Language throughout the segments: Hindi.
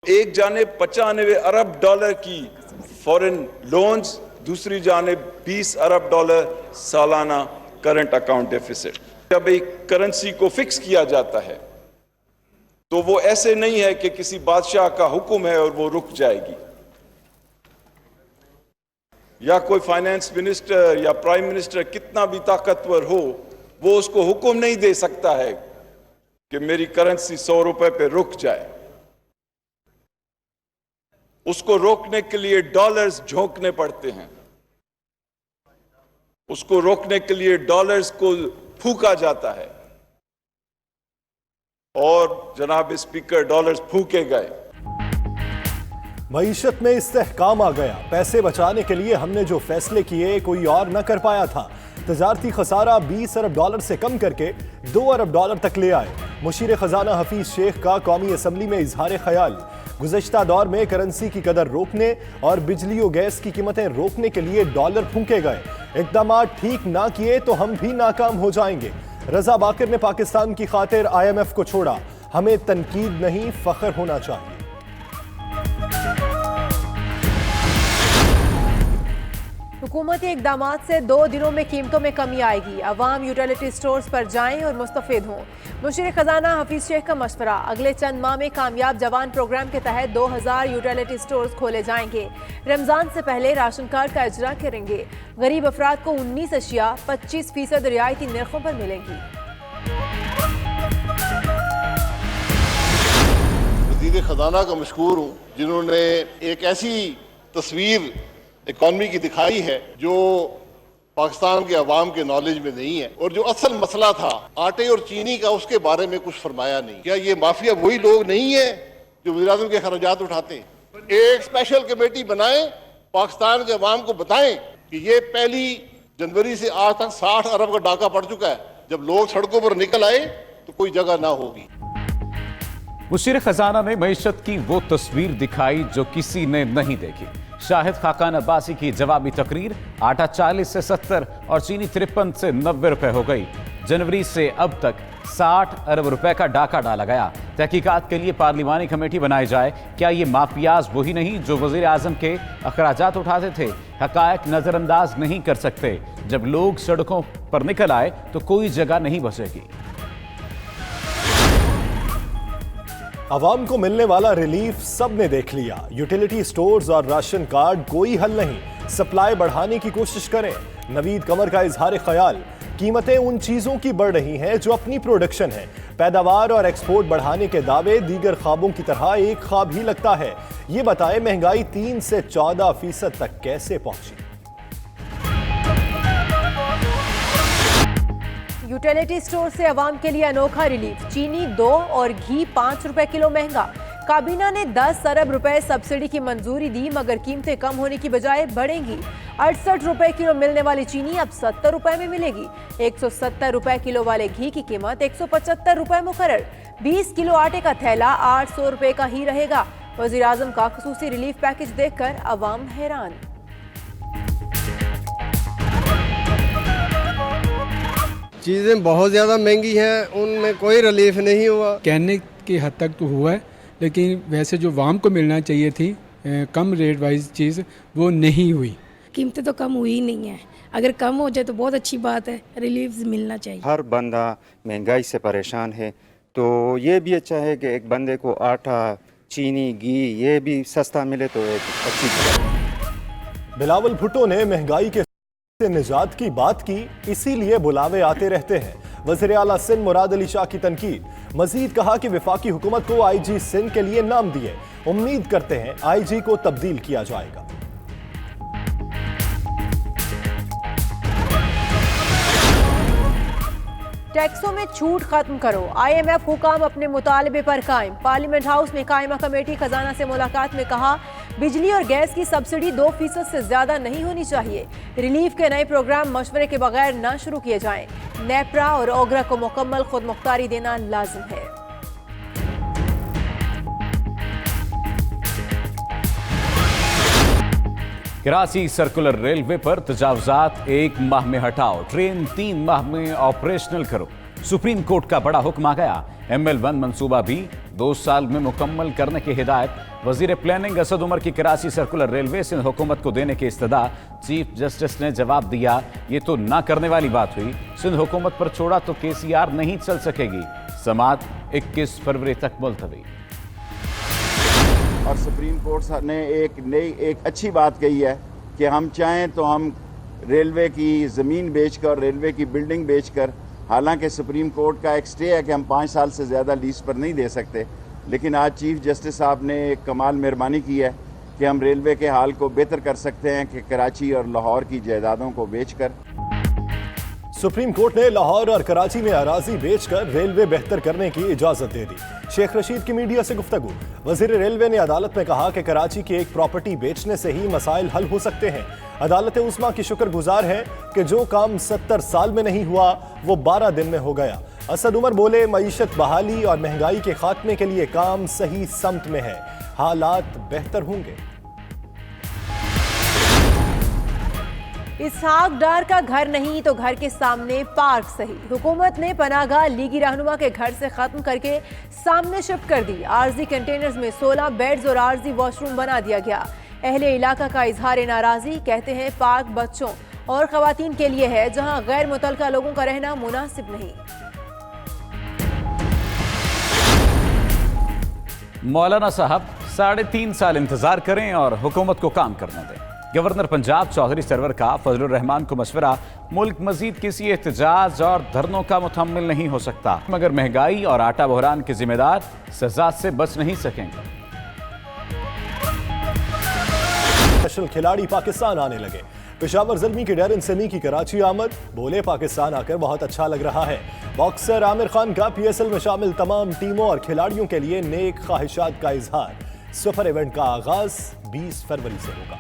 एक जानिब 95 अरब डॉलर की फॉरेन लोन्स, दूसरी जानिब 20 अरब डॉलर सालाना करंट अकाउंट डेफिसिट। जब एक करेंसी को फिक्स किया जाता है तो वो ऐसे नहीं है कि किसी बादशाह का हुक्म है और वो रुक जाएगी, या कोई फाइनेंस मिनिस्टर या प्राइम मिनिस्टर कितना भी ताकतवर हो, वो उसको हुक्म नहीं दे सकता है कि मेरी करेंसी 100 रुपए पे रुक जाए। उसको रोकने के लिए डॉलर्स झोंकने पड़ते हैं, उसको रोकने के लिए डॉलर्स को फूंका जाता है, और जनाब स्पीकर डॉलर्स फूंके गए। मईशत में इस्तेहकाम आ गया। पैसे बचाने के लिए हमने जो फैसले किए कोई और न कर पाया था। तजारती खसारा 20 अरब डॉलर से कम करके 2 अरब डॉलर तक ले आए। मुशीर खजाना हफीज शेख का कौमी असम्बली में इजहार ख्याल। गुज़श्ता दौर में करेंसी की कदर रोकने और बिजली और गैस की कीमतें रोकने के लिए डॉलर फूंके गए। इक़दाम ठीक ना किए तो हम भी नाकाम हो जाएंगे। रजा बाकर ने पाकिस्तान की खातिर IMF को छोड़ा। हमें तनकीद नहीं, फख्र होना चाहिए। हुकूमती इक़दामात से 2 दिनों में कीमतों में कमी आएगी। अवाम यूटिलिटी स्टोर्स पर जाएं और मुस्तफ़िद हों। मुशीर खजाना हफीज शेख का मशवरा। अगले चंद माह में कामयाब जवान प्रोग्राम के तहत 2000 यूटिलिटी स्टोर्स खोले जाएंगे। रमजान से पहले राशन कार्ड का इजरा करेंगे। गरीब अफराद को 19 अशिया 25% रियायती नरखों पर मिलेंगी। वज़ीर खजाना का मशकूर हूँ जिन्होंने एक ऐसी तस्वीर इकॉनमी की दिखाई है जो पाकिस्तान के अवाम के नॉलेज में नहीं है, और जो असल मसला था आटे और चीनी का उसके बारे में कुछ फरमाया नहीं। क्या ये माफिया वही लोग नहीं है जो वज़ीर-ए-आज़म के खर्चात उठाते हैं? एक स्पेशल कमेटी बनाएं, पाकिस्तान के अवाम को बताएं कि ये 1 जनवरी से आज तक 60 अरब का डाका पड़ चुका है। जब लोग सड़कों पर निकल आए तो कोई जगह ना होगी। मुशीर खजाना ने मईशत की वो तस्वीर दिखाई जो किसी ने नहीं देखी। शाहिद खाकान अब्बासी की जवाबी तकरीर। आटा 40 से 70 और चीनी 53 से 90 रुपए हो गई। जनवरी से अब तक 60 अरब रुपए का डाका डाला गया। तहकीकात के लिए पार्लिमानी कमेटी बनाई जाए। क्या ये माफियाज वही नहीं जो वजीर आजम के अखराजात उठाते थे? हकायक नजरअंदाज नहीं कर सकते। जब लोग सड़कों पर निकल आए तो कोई जगह नहीं बचेगी। अवाम को मिलने वाला रिलीफ सब ने देख लिया। यूटिलिटी स्टोर्स और राशन कार्ड कोई हल नहीं। सप्लाई बढ़ाने की कोशिश करें। नवीद कमर का इजहार ख्याल। कीमतें उन चीजों की बढ़ रही हैं जो अपनी प्रोडक्शन है। पैदावार और एक्सपोर्ट बढ़ाने के दावे दीगर ख्वाबों की तरह एक ख्वाब ही लगता है। ये बताएं महंगाई 3 से 14% तक कैसे पहुंची? यूटिलिटी स्टोर से अवाम के लिए अनोखा रिलीफ। चीनी 2 और घी 5 रुपए किलो महंगा। काबीना ने 10 अरब रुपए सब्सिडी की मंजूरी दी, मगर कीमतें कम होने की बजाय बढ़ेंगी। 68 रुपए किलो मिलने वाली चीनी अब 70 रुपए में मिलेगी। 170 रुपए किलो वाले घी की कीमत 175 रुपए मुकर्रर। 20 किलो आटे का थैला 800 रुपए का ही रहेगा। वज़ीर आज़म का ख़ुसूसी रिलीफ पैकेज देखकर अवाम हैरान। चीज़ें बहुत ज़्यादा महंगी हैं, उनमें कोई रिलीफ नहीं हुआ। कहने की हद तक तो हुआ है, लेकिन वैसे जो वाम को मिलना चाहिए थी कम रेट वाइज चीज़, वो नहीं हुई। कीमतें तो कम हुई ही नहीं है। अगर कम हो जाए तो बहुत अच्छी बात है, रिलीफ मिलना चाहिए। हर बंदा महंगाई से परेशान है, तो ये भी अच्छा है कि एक बंदे को आटा, चीनी, घी ये भी सस्ता मिले तो एक अच्छी बात। बिलावल भुट्टो ने महंगाई के से निजात की बात की, इसीलिए बुलावे आते रहते हैं। वज़ीर आला सिंध मुराद अली शाह की तनकीद। मजीद कहा कि वफाकी हुकूमत को IG सिंध के लिए नाम दिए। उम्मीद करते हैं IG को तब्दील किया जाएगा। टैक्सों में छूट खत्म करो। IMF हुकाम अपने मुतालबे पर कायम। पार्लियामेंट हाउस में कायमा कमेटी खजाना से मुलाकात में कहा, बिजली और गैस की सब्सिडी 2% से ज्यादा नहीं होनी चाहिए। रिलीफ के नए प्रोग्राम मशवरे के बगैर न शुरू किए जाएं। नेपरा और ओगरा को मुकम्मल खुद मुख्तारी देना लाजिम है। कराची सर्कुलर रेलवे पर तजावुजात 1 माह में हटाओ। ट्रेन 3 माह में ऑपरेशनल करो। सुप्रीम कोर्ट का बड़ा हुक्म आ गया। ML1 मंसूबा भी 2 साल में मुकम्मल करने की हिदायत। वजीर प्लानिंग असद उमर की कराची सर्कुलर रेलवे सिंध हुकूमत को देने की इस्तदा। चीफ जस्टिस ने जवाब दिया, ये तो ना करने वाली बात हुई। सिंध हुकूमत पर छोड़ा तो KCR नहीं चल सकेगी। समात 21 फरवरी तक मुलतवी। और सुप्रीम कोर्ट ने एक अच्छी बात कही है कि हम चाहें तो हम रेलवे की ज़मीन बेचकर, रेलवे की बिल्डिंग बेचकर, हालांकि सुप्रीम कोर्ट का एक स्टे है कि हम 5 साल से ज़्यादा लीज पर नहीं दे सकते, लेकिन आज चीफ जस्टिस साहब ने एक कमाल मेहरबानी की है कि हम रेलवे के हाल को बेहतर कर सकते हैं कि कराची और लाहौर की जायदादों को बेचकर। सुप्रीम कोर्ट ने लाहौर और कराची में अराजी बेचकर रेलवे बेहतर करने की इजाजत दे दी। शेख रशीद की मीडिया से गुफ्तगू। वजीर रेलवे ने अदालत में कहा कि कराची की एक प्रॉपर्टी बेचने से ही मसाइल हल हो सकते हैं। अदालत उस्मा की शुक्रगुजार है कि जो काम 70 साल में नहीं हुआ वो 12 दिन में हो गया। असद उमर बोले, मईशत बहाली और महंगाई के खात्मे के लिए काम सही समत में है, हालात बेहतर होंगे। इसहाक डार का घर नहीं तो घर के सामने पार्क सही। हुकूमत ने पनाहगाह लीगी रहनुमा के घर से खत्म करके सामने शिफ्ट कर दी। आर्जी कंटेनर्स में 16 बेड्स और आर्जी वॉशरूम बना दिया गया। अहले इलाका का इजहार नाराजगी, कहते हैं पार्क बच्चों और खवातीन के लिए है, जहां गैर मुतलका लोगों का रहना मुनासिब नहीं। मौलाना साहब 3.5 साल इंतजार करें और हुकूमत को काम करने दें। गवर्नर पंजाब चौधरी सरवर का फजलुर रहमान को मशवरा, मुल्क मजीद किसी एहतजाज और धरनों का मुतहम्मिल नहीं हो सकता, मगर महंगाई और आटा बहरान के जिम्मेदार सजा से बच नहीं सकेंगे। नेशनल खिलाड़ी पाकिस्तान आने लगे। पेशावर ज़ल्मी के डैरन सेमी की कराची आमद, बोले पाकिस्तान आकर बहुत अच्छा लग रहा है। बॉक्सर आमिर खान का PSL में शामिल तमाम टीमों और खिलाड़ियों के लिए नेक ख्वाहिशात का इजहार। सुपर इवेंट का आगाज 20 फरवरी से होगा।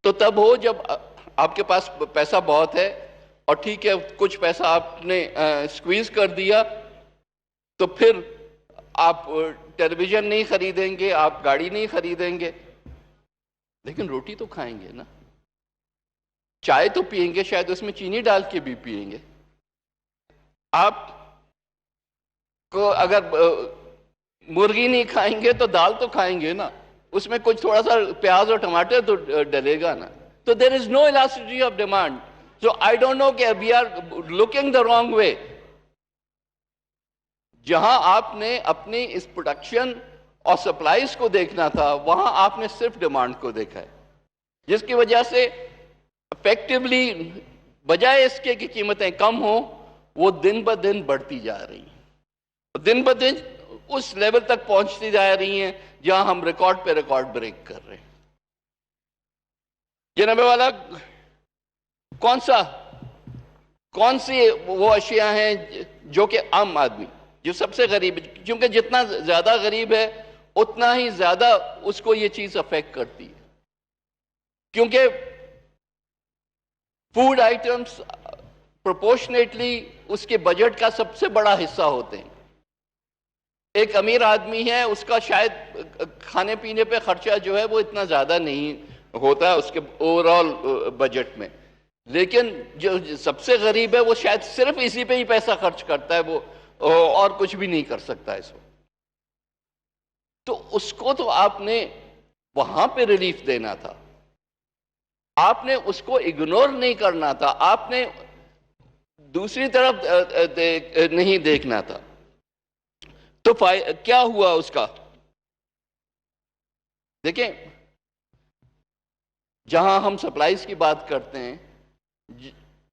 तो तब हो जब आपके पास पैसा बहुत है और ठीक है कुछ पैसा आपने स्क्वीज कर दिया, तो फिर आप टेलीविजन नहीं खरीदेंगे, आप गाड़ी नहीं खरीदेंगे, लेकिन रोटी तो खाएंगे ना, चाय तो पिएंगे, शायद उसमें चीनी डाल के भी पिएंगे। आप को अगर मुर्गी नहीं खाएंगे तो दाल तो खाएंगे ना, उसमें कुछ थोड़ा सा प्याज और टमाटर तो डलेगा ना। तो there is no elasticity of demand. So I don't know कि we are looking the wrong way. जहां आपने अपनी इस प्रोडक्शन और सप्लाईज को देखना था, वहां आपने सिर्फ डिमांड को देखा है, जिसकी वजह से इफेक्टिवली बजाय इसके कि कीमतें कम हो, वो दिन ब दिन बढ़ती जा रही हैं, दिन ब दिन उस लेवल तक पहुंचती जा रही हैं जहां हम रिकॉर्ड पे रिकॉर्ड ब्रेक कर रहे हैं। जनाब वाला, कौन सी वो अशिया हैं जो कि आम आदमी, जो सबसे गरीब, क्योंकि जितना ज्यादा गरीब है उतना ही ज्यादा उसको ये चीज अफेक्ट करती है, क्योंकि फूड आइटम्स प्रोपोर्शनेटली उसके बजट का सबसे बड़ा हिस्सा होते हैं। एक अमीर आदमी है, उसका शायद खाने पीने पे खर्चा जो है वो इतना ज्यादा नहीं होता है उसके ओवरऑल बजट में, लेकिन जो सबसे गरीब है वो शायद सिर्फ इसी पे ही पैसा खर्च करता है, वो और कुछ भी नहीं कर सकता इसको। तो उसको तो आपने वहां पे रिलीफ देना था, आपने उसको इग्नोर नहीं करना था, आपने दूसरी तरफ नहीं देखना था। तो क्या हुआ उसका? देखें, जहां हम सप्लाईज की बात करते हैं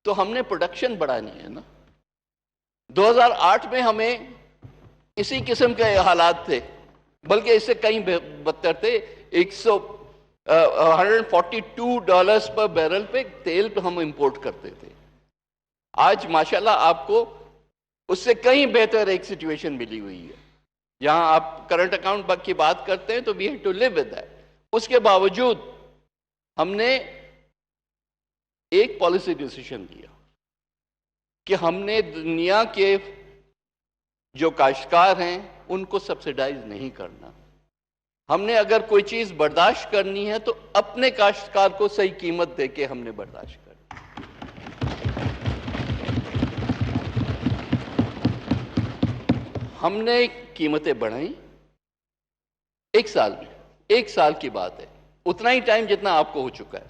तो हमने प्रोडक्शन बढ़ानी है ना। 2008 में हमें इसी किस्म के हालात थे, बल्कि इससे कहीं बदतर थे। $142 पर बैरल पे तेल हम इंपोर्ट करते थे। आज माशाल्लाह आपको उससे कहीं बेहतर एक सिचुएशन मिली हुई है। जहां आप करंट अकाउंट की बात करते हैं तो we have to live with that. उसके बावजूद हमने एक पॉलिसी डिसीजन लिया कि हमने दुनिया के जो काश्तकार हैं उनको सब्सिडाइज नहीं करना, हमने अगर कोई चीज बर्दाश्त करनी है तो अपने काश्तकार को सही कीमत देके हमने बर्दाश्त करनी। हमने कीमतें बढ़ाई 1 साल में, 1 साल की बात है, उतना ही टाइम जितना आपको हो चुका है।